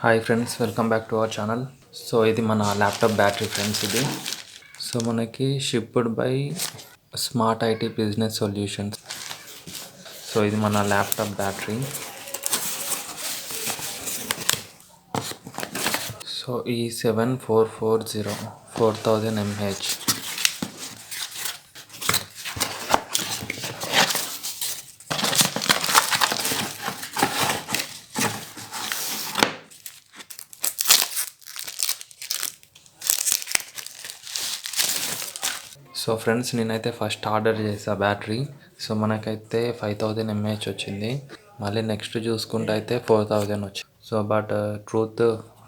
Hi friends, welcome back to our channel. So ఇది మన laptop battery friends. ఇది so మనకి shipped by smart IT business solutions. So ఇది మన laptop battery. So ఈ 7440 4000 mAh. So friends, నేనైతే first order చేసా బ్యాటరీ. సో మనకైతే 5000 mAh వచ్చింది. మళ్ళీ నెక్స్ట్ చూసుకుంటే అయితే 4000 వచ్చింది. సో బట్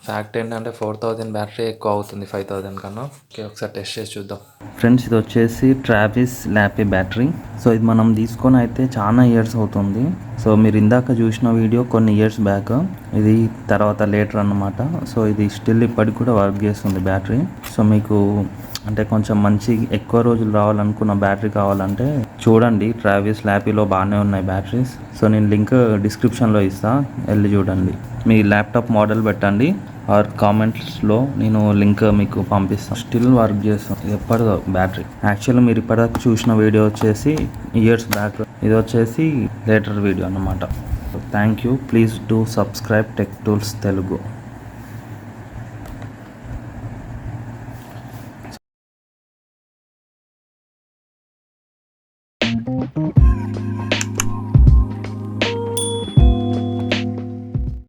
ఫ్యాక్ట్ ఏంటంటే 4000 బ్యాటరీ ఎక్కువ అవుతుంది 5000 కన్నా. ఓకే, ఒకసారి టెస్ట్ చేసి చూద్దాం. ఫ్రెండ్స్, ఇది వచ్చేసి ట్రావిస్ ల్యాపీ బ్యాటరీ. సో ఇది మనం తీసుకొని అయితే చాలా ఇయర్స్ అవుతుంది. సో మీరు ఇందాక చూసిన వీడియో కొన్ని ఇయర్స్ బ్యాక్, ఇది తర్వాత లేటర్ అన్నమాట. సో ఇది స్టిల్ ఇప్పటికి కూడా వర్క్ చేస్తుంది బ్యాటరీ. సో మీకు అంటే కొంచెం మంచి ఎక్కువ రోజులు రావాలనుకున్న బ్యాటరీ కావాలంటే చూడండి, ట్రావిస్ ల్యాపీలో బాగానే ఉన్నాయి బ్యాటరీస్. సో నేను లింక్ డిస్క్రిప్షన్లో ఇస్తాను, వెళ్ళి చూడండి. మీ ల్యాప్టాప్ మోడల్ పెట్టండి ఆర్ కామెంట్స్లో నేను లింక్ మీకు పంపిస్తాను. స్టిల్ వర్క్ చేస్తాం. ఇది ఎప్పటిదో బ్యాటరీ. యాక్చువల్లీ మీరు ఇప్పటిదాకా చూసిన వీడియో వచ్చేసి ఇయర్స్ బ్యాక్, ఇది వచ్చేసి లేటర్ వీడియో అన్నమాట. Thank you. Please do subscribe tech tools Telugu.